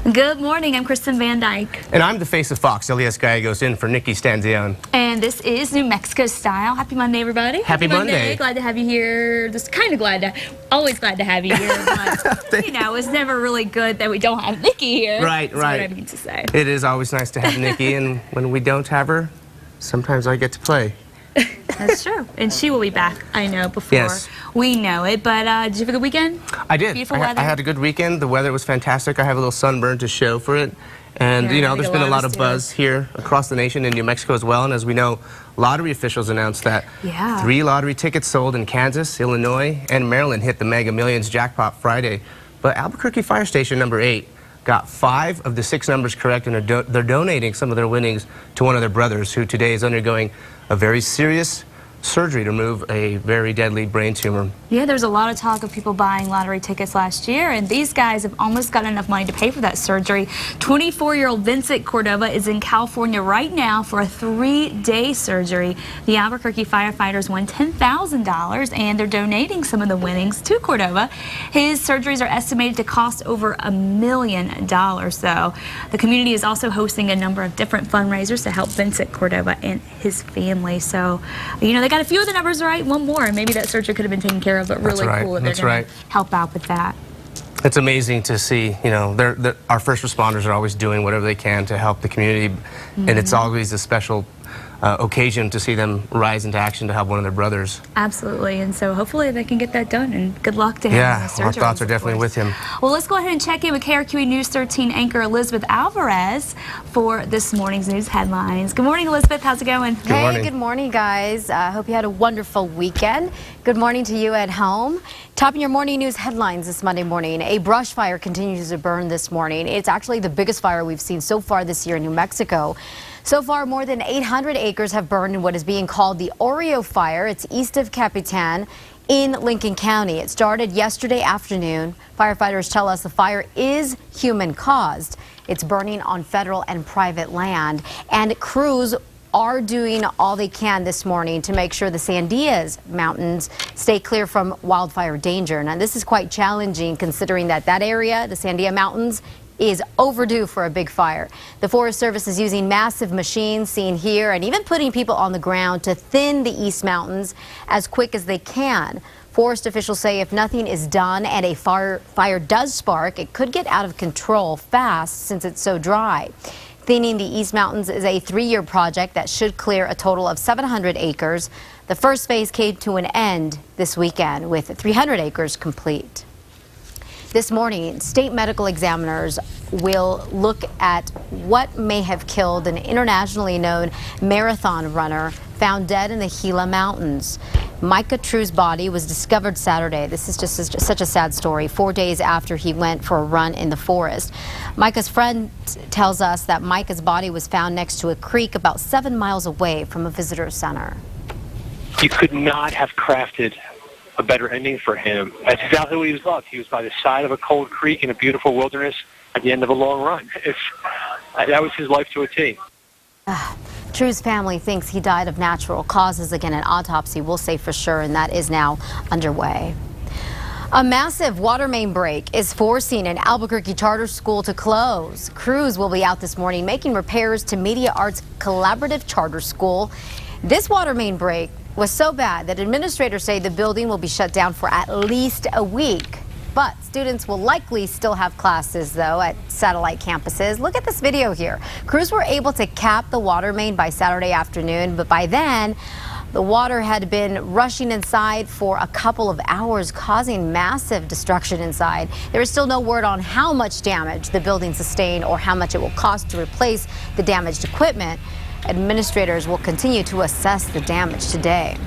Good morning, I'm Kristen Van Dyke. And I'm the face of Fox, Elias Gallegos, in for Nikki Stanzione. And this is New Mexico Style. Happy Monday, everybody. Happy Monday. Glad to have you here. Just kind of glad to, always glad to have you here. But, you know, it's never really good that we don't have Nikki here. Right, That's right. what I mean to say. It is always nice to have Nikki, and when we don't have her, sometimes I get to play. That's true. And she will be back, I know, before we know it. But did you have a good weekend? I did. Beautiful weather. I had a good weekend. The weather was fantastic. I have a little sunburn to show for it. And, Yeah, you know, there's been a lot of buzz here across the nation in New Mexico as well. And as we know, lottery officials announced that 3 lottery tickets sold in Kansas, Illinois, and Maryland hit the Mega Millions jackpot Friday. But Albuquerque Fire Station number 8 got 5 of the 6 numbers correct, and they're donating some of their winnings to one of their brothers, who today is undergoing a very serious surgery to remove a very deadly brain tumor. Yeah, there's a lot of talk of people buying lottery tickets last year, and these guys have almost got enough money to pay for that surgery. 24-year-old Vincent Cordova is in California right now for a 3-day surgery. The Albuquerque firefighters won $10,000, and they're donating some of the winnings to Cordova. His surgeries are estimated to cost over $1 million, though. The community is also hosting a number of different fundraisers to help Vincent Cordova and his family. So, you know, they got a few of the numbers right, one more, and maybe that surgery could have been taken care of, but really cool that they're going to help out with that. It's amazing to see, you know, our first responders are always doing whatever they can to help the community, and it's always a special occasion to see them rise into action to help one of their brothers. Absolutely, and so hopefully they can get that done, and good luck to him. Yeah, our thoughts are definitely with him. Well, let's go ahead and check in with KRQE News 13 anchor Elizabeth Alvarez for this morning's news headlines. Good morning, Elizabeth. How's it going? Hey, good morning, guys. I hope you had a wonderful weekend. Good morning to you at home. Topping your morning news headlines this Monday morning, a brush fire continues to burn this morning. It's actually the biggest fire we've seen so far this year in New Mexico. So far, more than 800 acres have burned in what is being called the Oreo Fire. It's east of Capitan in Lincoln County. It started yesterday afternoon. Firefighters tell us the fire is human-caused. It's burning on federal and private land, and crews are doing all they can this morning to make sure the Sandias Mountains stay clear from wildfire danger. Now, this is quite challenging considering that area, the Sandia Mountains, is overdue for a big fire. The Forest Service is using massive machines seen here and even putting people on the ground to thin the East Mountains as quick as they can. Forest officials say if nothing is done and a fire does spark, it could get out of control fast since it's so dry. Thinning the East Mountains is a 3-year project that should clear a total of 700 acres. The first phase came to an end this weekend with 300 acres complete. This morning, state medical examiners will look at what may have killed an internationally known marathon runner found dead in the Gila Mountains. Micah True's body was discovered Saturday. This is just such a sad story, 4 days after he went for a run in the forest. Micah's friend tells us that Micah's body was found next to a creek about 7 miles away from a visitor center. You could not have crafted a better ending for him. That's exactly what he was like. He was by the side of a cold creek in a beautiful wilderness at the end of a long run. That was his life to a T. True's family thinks he died of natural causes. Again, an autopsy will say for sure, and that is now underway. A massive water main break is forcing an Albuquerque charter school to close. Crews will be out this morning making repairs to Media Arts Collaborative Charter School. This water main break was so bad that administrators say the building will be shut down for at least a week. But students will likely still have classes, though, at satellite campuses. Look at this video here. Crews were able to cap the water main by Saturday afternoon, but by then, the water had been rushing inside for a couple of hours, causing massive destruction inside. There is still no word on how much damage the building sustained or how much it will cost to replace the damaged equipment. Administrators will continue to assess the damage today.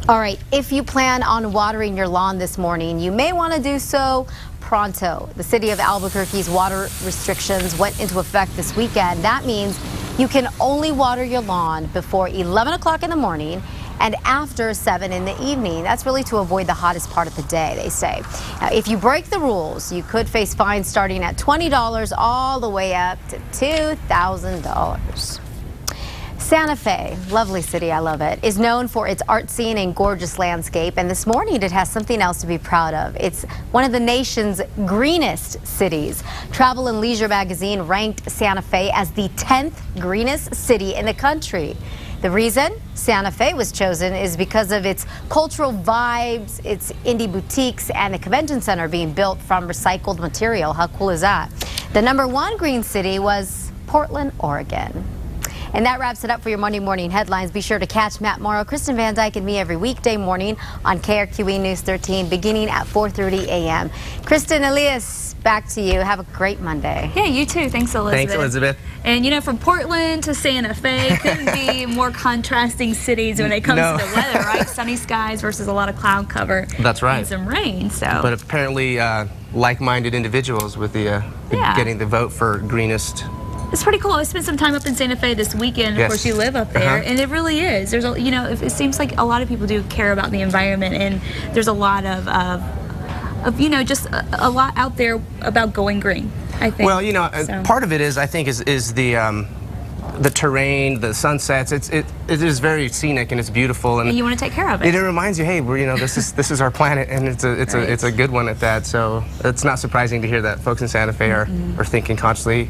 All right, if you plan on watering your lawn this morning, you may want to do so pronto. The city of Albuquerque's water restrictions went into effect this weekend. That means you can only water your lawn before 11 o'clock in the morning and after 7 in the evening. That's really to avoid the hottest part of the day, they say. Now, if you break the rules, you could face fines starting at $20 all the way up to $2,000. Santa Fe, lovely city, I love it, is known for its art scene and gorgeous landscape, and this morning it has something else to be proud of. It's one of the nation's greenest cities. Travel and Leisure magazine ranked Santa Fe as the 10th greenest city in the country. The reason Santa Fe was chosen is because of its cultural vibes, its indie boutiques, and the convention center being built from recycled material. How cool is that? The #1 green city was Portland, Oregon. And that wraps it up for your Monday morning headlines. Be sure to catch Matt Morrow, Kristen Van Dyke, and me every weekday morning on KRQE News 13 beginning at 4:30 a.m. Kristen, Elias, back to you. Have a great Monday. Yeah, you too. Thanks, Elizabeth. Thanks, Elizabeth. And you know, from Portland to Santa Fe, couldn't be more contrasting cities when it comes to the weather, right? Sunny skies versus a lot of cloud cover. That's right. And some rain. So. But apparently, like-minded individuals with the getting the vote for greenest. It's pretty cool. I spent some time up in Santa Fe this weekend. Of course, you live up there, and it really is. There's a, you know, it seems like a lot of people do care about the environment, and there's a lot of you know, just a lot out there about going green, I think. Well, you know, part of it is, I think, is the terrain, the sunsets. It is very scenic and it's beautiful, and you want to take care of it. It reminds you, hey, you know, this is our planet, and it's a good one at that. So it's not surprising to hear that folks in Santa Fe are thinking consciously.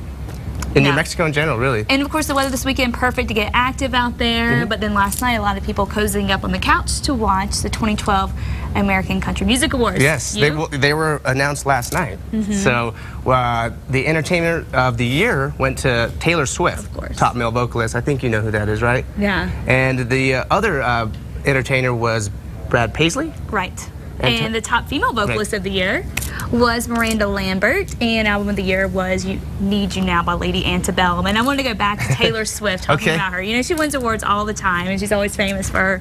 In New Mexico in general, really. And of course, the weather this weekend, perfect to get active out there. But then last night, a lot of people cozying up on the couch to watch the 2012 American Country Music Awards. Yes, they were announced last night. So the Entertainer of the Year went to Taylor Swift, of course. Top male vocalist. I think you know who that is, right? Yeah. And the other entertainer was Brad Paisley. Right. And the top female vocalist of the year was Miranda Lambert, and album of the year was Need You Now by Lady Antebellum. And I wanted to go back to Taylor Swift, talking about her. You know, she wins awards all the time, and she's always famous for,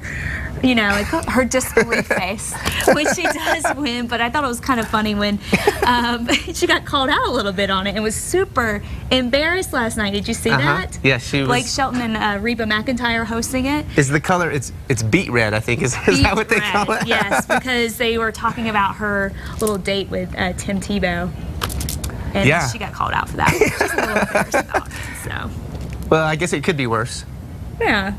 you know, like her disbelief face when she does win. But I thought it was kind of funny when she got called out a little bit on it and was super embarrassed last night. Did you see that? Yeah, she was. Blake Shelton and Reba McEntire hosting it. Is the color, it's beet red, I think. Is that what they call it? Yes, because they were talking about her little date with Tim Tebow. And she got called out for that. She's a little embarrassed about it, so. Well, I guess it could be worse. Yeah.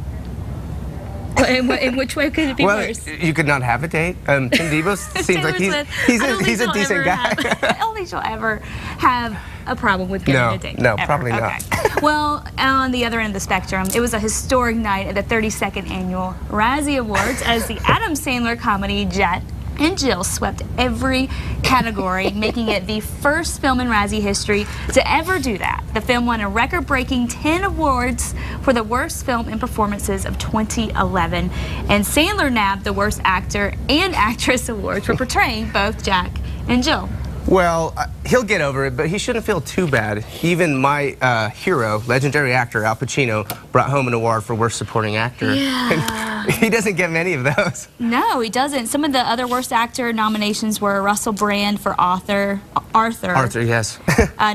In which way could it be worse? You could not have a date. Tim Tebow seems like he's a decent guy. I don't think she'll ever have a problem with getting a date. No, ever. probably not. Well, on the other end of the spectrum, it was a historic night at the 32nd Annual Razzie Awards as the Adam Sandler comedy Jet and Jill swept every category, making it the first film in Razzie history to ever do that. The film won a record-breaking 10 awards for the worst film and performances of 2011, and Sandler nabbed the Worst Actor and Actress awards for portraying both Jack and Jill. Well, he'll get over it, but he shouldn't feel too bad. Even my hero, legendary actor Al Pacino, brought home an award for Worst Supporting Actor. Yeah. He doesn't get many of those. No, he doesn't. Some of the other Worst Actor nominations were Russell Brand for Arthur. Arthur, yes.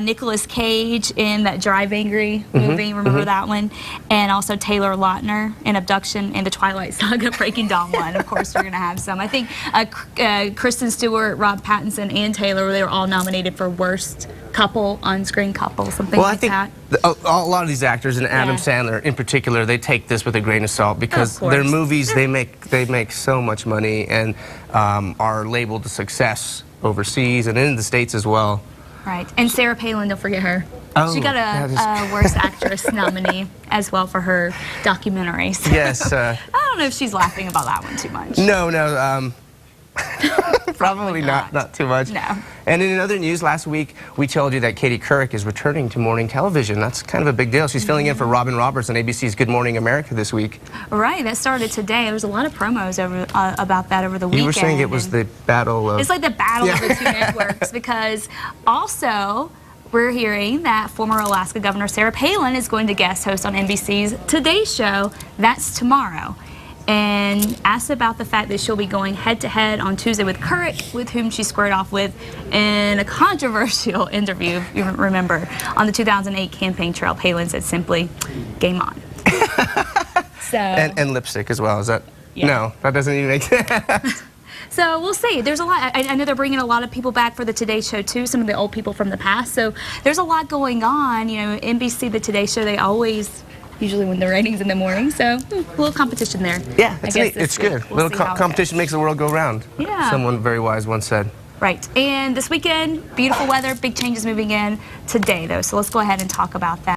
Nicolas Cage in that Drive Angry movie, remember that one? And also Taylor Lautner in Abduction and the Twilight Saga Breaking Dawn one. Of course, we're going to have some. I think Kristen Stewart, Rob Pattinson, and Taylor, they were all nominated for Worst Couple, On-Screen Couple, something like that. Well, I think a lot of these actors, and Adam Sandler in particular, they take this with a grain of salt because their movies, they make so much money and are labeled a success overseas and in the States as well. Right. And Sarah Palin, don't forget her. Oh, she got a Worst Actress nominee as well for her documentaries. Yes. I don't know if she's laughing about that one too much. No. Probably not too much. No. And in other news, last week we told you that Katie Couric is returning to morning television. That's kind of a big deal. She's filling in for Robin Roberts on ABC's Good Morning America this week. Right, that started today. There was a lot of promos about that over the weekend. You were saying it was the battle of... It's like the battle of the two networks, because also we're hearing that former Alaska Governor Sarah Palin is going to guest host on NBC's Today Show. That's tomorrow. And asked about the fact that she'll be going head-to-head on Tuesday with Couric, with whom she squared off with in a controversial interview, if you remember. On the 2008 campaign trail, Palin said simply, "Game on." So and lipstick as well, is that? Yeah. No, that doesn't even make sense. So we'll see. There's a lot. I know they're bringing a lot of people back for the Today Show too, some of the old people from the past. So there's a lot going on. You know, NBC, the Today Show, they always usually when the raining's in the morning. So a little competition there. Yeah, it's good. We'll little competition makes the world go round. Yeah. Someone very wise once said. Right. And this weekend, beautiful weather, big changes moving in today, though. So let's go ahead and talk about that.